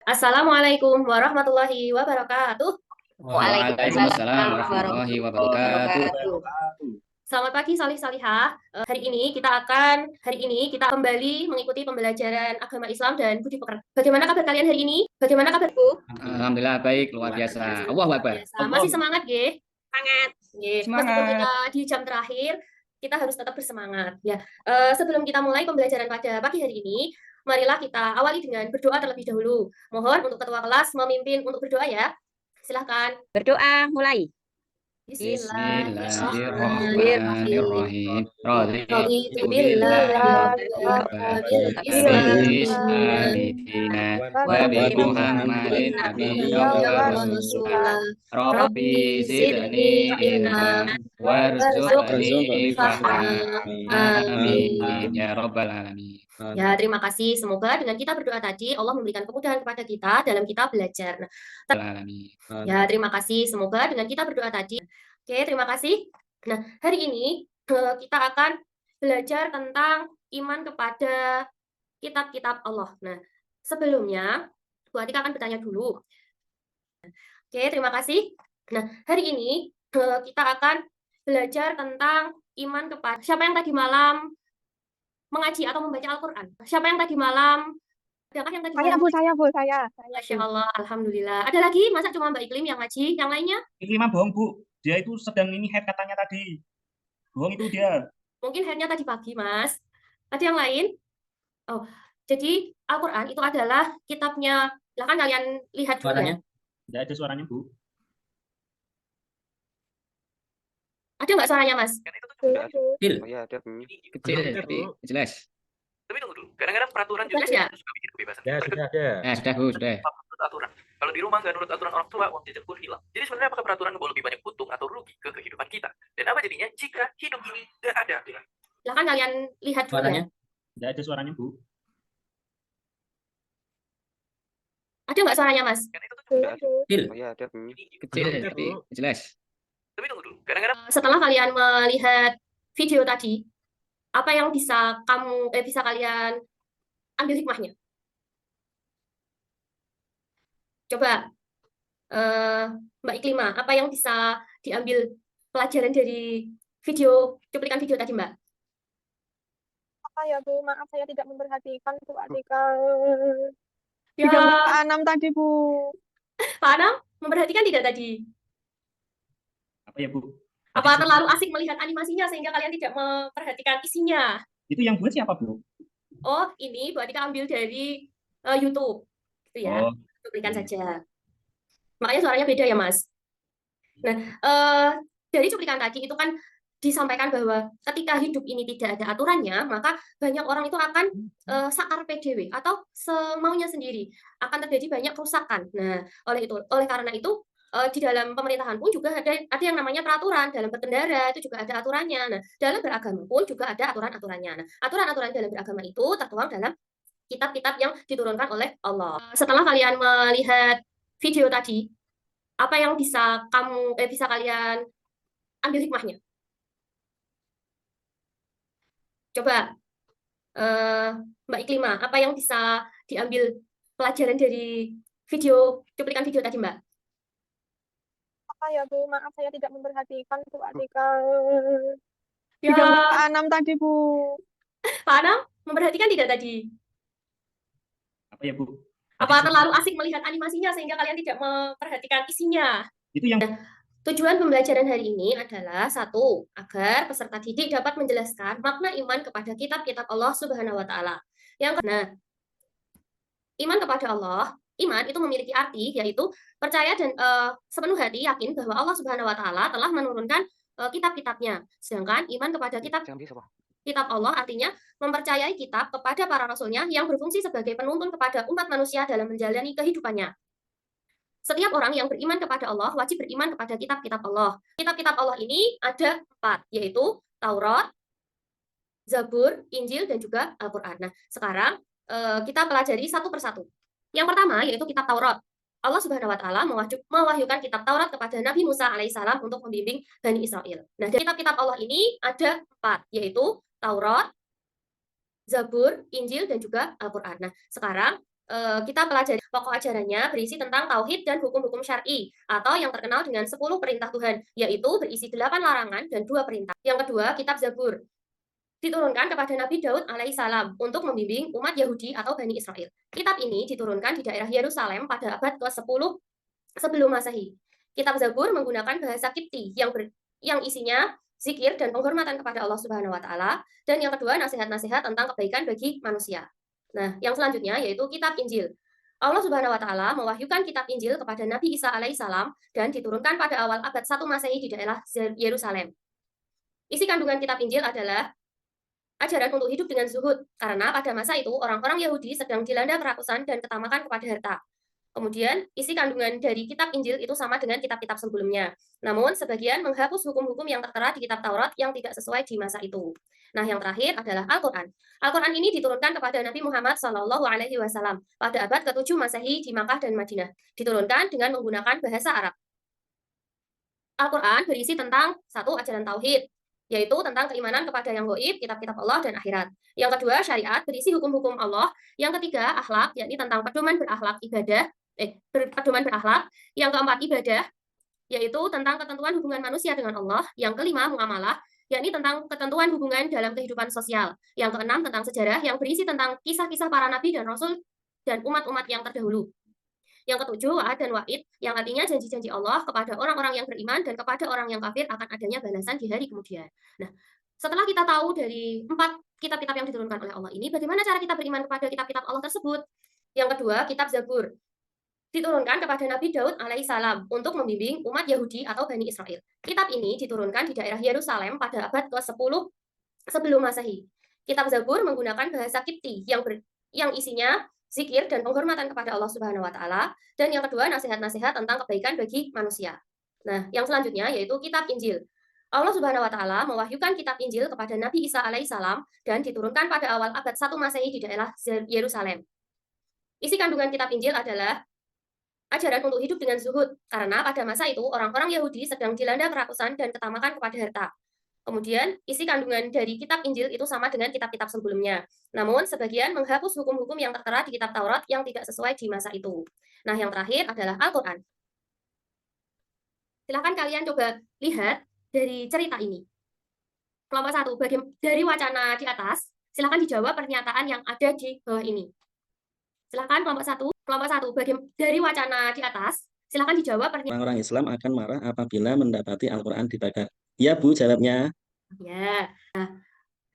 Assalamualaikum warahmatullahi wabarakatuh. Waalaikumsalam Waalaikumsalam warahmatullahi warahmatullahi wabarakatuh. wabarakatuh. Selamat pagi salih salihah. Hari ini kita kembali mengikuti pembelajaran agama Islam dan budi pekerti. Bagaimana kabar kalian hari ini? Bagaimana kabarku? Alhamdulillah baik, luar Luar biasa. biasa. Allahu Luar Akbar. biasa. Masih semangat, Ge? Semangat. Meskipun kita Semangat. di jam terakhir, kita harus tetap bersemangat. Ya, sebelum kita mulai pembelajaran pada pagi hari ini, marilah kita awali dengan berdoa terlebih dahulu. Mohon untuk ketua kelas memimpin untuk berdoa ya. Silahkan. Berdoa mulai. Bismillahirrahmanirrahim. Bismillahirrahmanirrahim. Raditu Raditu billahi billahi rabban wa bil rabban wa bil islami islami dinan dinan wa wa bi bi Muhammadin Muhammadin nabiyyan nabiyyan wa wa rasulah. rasulah. Rabbi Rabbi zidni zidni ilma ilma warzuqni warzuqni fahma. fahma. Amin Amin. ya rabbal alamin. Ya, terima kasih. Semoga dengan kita berdoa tadi, Allah memberikan kemudahan kepada kita dalam kita belajar. Nah, Alamin. ya, terima kasih. Semoga dengan kita berdoa tadi. Oke, terima kasih. Nah, hari ini kita akan belajar tentang iman kepada kitab-kitab Allah. Nah, sebelumnya, Bu Atika akan bertanya dulu. Oke, terima kasih. Nah, hari ini kita akan belajar tentang iman kepada siapa yang tadi malam mengaji atau membaca Al-Quran. Siapa yang tadi malam? Adakah yang tadi Saya, malam? Bu, saya, Bu, saya, Masya Bu. Allah, Alhamdulillah. Ada lagi? Masa cuma Mbak Iklim yang ngaji? Yang lainnya? Iklimah bohong, Bu. Dia itu sedang ini head katanya tadi. Bohong itu dia. Mungkin headnya tadi pagi, Mas. Ada yang lain? Oh, jadi Al-Quran itu adalah kitabnya. Silahkan kalian lihat dulu ya. Tidak ada suaranya, Bu. Ada nggak suaranya, Mas? Kecil, Oh ya, ada. kecil tapi jelas. Tapi tunggu dulu, kadang-kadang peraturan juga Jelas ya? suka bikin kebebasan. Ya, sudah ada. Sudah Bu, sudah. Menurut aturan. Kalau di rumah nggak nurut aturan orang tua, uang jajan pun hilang. Jadi sebenarnya apakah peraturan membawa lebih banyak untung atau rugi ke kehidupan kita? Dan apa jadinya jika hidup ini tidak ada aturan? Silahkan kalian lihat dulu ya. Tidak ada suaranya, Bu. Ada nggak suaranya, Mas? Karena itu tuh juga ada. Kecil, Oh ya, ada. kecil Ada, tapi Bu. jelas. Tapi tunggu dulu, kadang-kadang Setelah kalian melihat video tadi, apa yang bisa bisa kalian ambil hikmahnya? Coba Mbak Iklima, apa yang bisa diambil pelajaran dari cuplikan video tadi, Mbak? Apa ya, Bu? Maaf, saya tidak memperhatikan, Bu Atika. Ya, Di gambar Pak Anam tadi, Bu. Pak Anam memperhatikan tidak tadi? Apa ya, Bu? Apa terlalu asik melihat animasinya sehingga kalian tidak memperhatikan isinya? Itu yang buat siapa, Bu? Oh, ini Bu Atika ambil dari YouTube, gitu ya. Oh, Cuplikan saja. Makanya suaranya beda ya, Mas. Nah, dari cuplikan tadi itu kan disampaikan bahwa ketika hidup ini tidak ada aturannya, maka banyak orang itu akan sakar PDW atau semaunya sendiri. Akan terjadi banyak kerusakan. Nah, oleh karena itu di dalam pemerintahan pun juga ada yang namanya peraturan. Dalam berkendara itu juga ada aturannya. Nah, dalam beragama pun juga ada aturan-aturannya. Nah, aturan-aturan dalam beragama itu tertuang dalam kitab-kitab yang diturunkan oleh Allah. Setelah kalian melihat video tadi, apa yang bisa kalian ambil hikmahnya? Coba Mbak Iklima, apa yang bisa diambil pelajaran dari cuplikan video tadi, Mbak? Apa ya, Bu? Maaf, saya tidak memperhatikan, Bu Atika. Di Ya, gambar Pak Anam tadi, Bu. Pak Anam memperhatikan tidak tadi? apa ya, Bu? Apa terlalu asik melihat animasinya sehingga kalian tidak memperhatikan isinya? Itu yang Tujuan pembelajaran hari ini adalah satu, agar peserta didik dapat menjelaskan makna iman kepada kitab-kitab Allah Subhanahu wa taala. Yang kedua, iman kepada Allah, iman itu memiliki arti yaitu percaya dan sepenuh hati yakin bahwa Allah Subhanahu wa taala telah menurunkan kitab-kitabnya. Sedangkan iman kepada kitab Allah artinya mempercayai kitab kepada para rasulnya yang berfungsi sebagai penuntun kepada umat manusia dalam menjalani kehidupannya. Setiap orang yang beriman kepada Allah wajib beriman kepada kitab-kitab Allah. Kitab-kitab Allah ini ada 4, yaitu Taurat, Zabur, Injil, dan juga Al-Quran. Nah, sekarang kita pelajari satu persatu. Yang pertama yaitu kitab Taurat. Allah Subhanahu wa taala mewahyukan kitab Taurat kepada Nabi Musa alaihissalam untuk membimbing Bani Israel. Nah, dari kitab-kitab Allah ini ada 4, yaitu Taurat, Zabur, Injil, dan juga Al-Quran. Nah, sekarang kita pelajari pokok ajarannya berisi tentang tauhid dan hukum-hukum syar'i atau yang terkenal dengan 10 perintah Tuhan, yaitu berisi 8 larangan dan 2 perintah. Yang kedua, kitab Zabur diturunkan kepada Nabi Daud alaihissalam untuk membimbing umat Yahudi atau Bani Israel. Kitab ini diturunkan di daerah Yerusalem pada abad ke-10 sebelum Masehi. Kitab Zabur menggunakan bahasa Kipti yang isinya zikir dan penghormatan kepada Allah Subhanahu wa taala, dan yang kedua nasihat-nasihat tentang kebaikan bagi manusia. Nah, yang selanjutnya yaitu kitab Injil. Allah Subhanahu wa taala mewahyukan kitab Injil kepada Nabi Isa alaihissalam dan diturunkan pada awal abad 1 Masehi di daerah Yerusalem. Isi kandungan kitab Injil adalah ajaran untuk hidup dengan zuhud, karena pada masa itu orang-orang Yahudi sedang dilanda kerakusan dan ketamakan kepada harta. Kemudian, isi kandungan dari kitab Injil itu sama dengan kitab-kitab sebelumnya. Namun, sebagian menghapus hukum-hukum yang tertera di kitab Taurat yang tidak sesuai di masa itu. Nah, yang terakhir adalah Al-Quran. Al-Quran ini diturunkan kepada Nabi Muhammad SAW pada abad ke-7 Masehi di Makkah dan Madinah. Diturunkan dengan menggunakan bahasa Arab. Al-Quran berisi tentang satu ajaran tauhid, yaitu tentang keimanan kepada yang gaib, kitab-kitab Allah, dan akhirat. Yang kedua, syariat berisi hukum-hukum Allah. Yang ketiga, akhlak, yakni tentang pedoman berakhlak pedoman berakhlak. Yang keempat, ibadah, yaitu tentang ketentuan hubungan manusia dengan Allah. Yang kelima, muamalah, yakni tentang ketentuan hubungan dalam kehidupan sosial. Yang keenam, tentang sejarah, yang berisi tentang kisah-kisah para nabi dan rasul dan umat-umat yang terdahulu. Yang ketujuh, wa'ad dan wa'id, yang artinya janji-janji Allah kepada orang-orang yang beriman dan kepada orang yang kafir akan adanya balasan di hari kemudian. Nah, setelah kita tahu dari 4 kitab-kitab yang diturunkan oleh Allah ini, bagaimana cara kita beriman kepada kitab-kitab Allah tersebut? Yang kedua, kitab Zabur diturunkan kepada Nabi Daud alaihissalam untuk membimbing umat Yahudi atau Bani Israel. Kitab ini diturunkan di daerah Yerusalem pada abad ke-10 sebelum Masehi. Kitab Zabur menggunakan bahasa Kipti yang isinya zikir dan penghormatan kepada Allah Subhanahu wa taala, dan yang kedua nasihat-nasihat tentang kebaikan bagi manusia. Nah, yang selanjutnya yaitu kitab Injil. Allah Subhanahu wa taala mewahyukan kitab Injil kepada Nabi Isa alaihissalam dan diturunkan pada awal abad 1 Masehi di daerah Yerusalem. Isi kandungan kitab Injil adalah ajaran untuk hidup dengan zuhud, karena pada masa itu orang-orang Yahudi sedang dilanda kerakusan dan ketamakan kepada harta. Kemudian, isi kandungan dari kitab Injil itu sama dengan kitab-kitab sebelumnya. Namun, sebagian menghapus hukum-hukum yang tertera di kitab Taurat yang tidak sesuai di masa itu. Nah, yang terakhir adalah Al-Quran. Silahkan kalian coba lihat dari cerita ini. Kelompok 1, dari wacana di atas, silahkan dijawab pernyataan yang ada di bawah ini. Silahkan kelompok 1, dari wacana di atas, silahkan dijawab pernyataan. Orang-orang Islam akan marah apabila mendapati Al-Quran dibakar. Ya, Bu, jawabnya. Ya. Nah,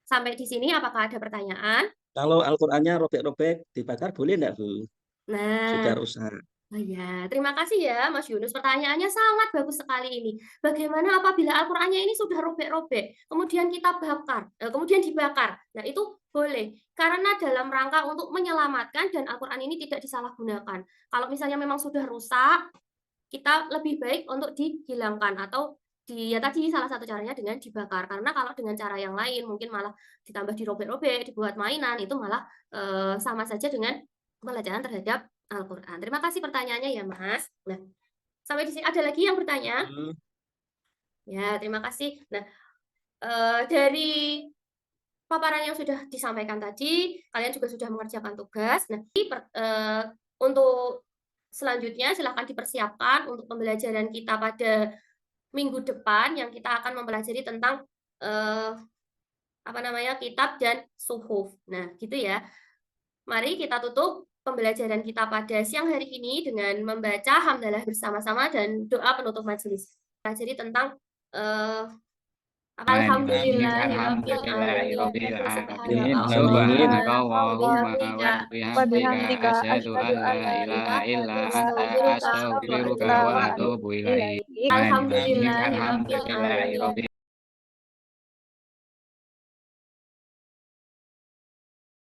sampai di sini apakah ada pertanyaan? Kalau Al-Qurannya robek-robek, dibakar boleh enggak, Bu? Nah, Sudah rusak. oh ya, terima kasih ya Mas Yunus. Pertanyaannya sangat bagus sekali ini. Bagaimana apabila Al-Qurannya ini sudah robek-robek, kemudian kita bakar, kemudian dibakar? Nah, itu boleh. Karena dalam rangka untuk menyelamatkan dan Al-Quran ini tidak disalahgunakan. Kalau misalnya memang sudah rusak, kita lebih baik untuk dihilangkan atau ya tadi salah satu caranya dengan dibakar. Karena kalau dengan cara yang lain mungkin malah ditambah dirobek-robek, dibuat mainan, itu malah sama saja dengan pelecehan terhadap Al-Quran. Terima kasih pertanyaannya ya, Mas. Nah, sampai di sini ada lagi yang bertanya? Ya, terima kasih. Nah, dari paparan yang sudah disampaikan tadi, kalian juga sudah mengerjakan tugas. Nah, untuk selanjutnya silakan dipersiapkan untuk pembelajaran kita pada minggu depan yang kita akan mempelajari tentang kitab dan suhuf. Nah, gitu ya. Mari kita tutup pembelajaran kita pada siang hari ini dengan membaca hamdalah bersama-sama dan doa penutup majelis. Pelajari tentang Alhamdulillahirabbil alamin. Subhanaka Allahumma wa bihamdika asyhadu an la ilaha illa anta astaghfiruka wa atubu ilaik. Alhamdulillahirabbil alamin.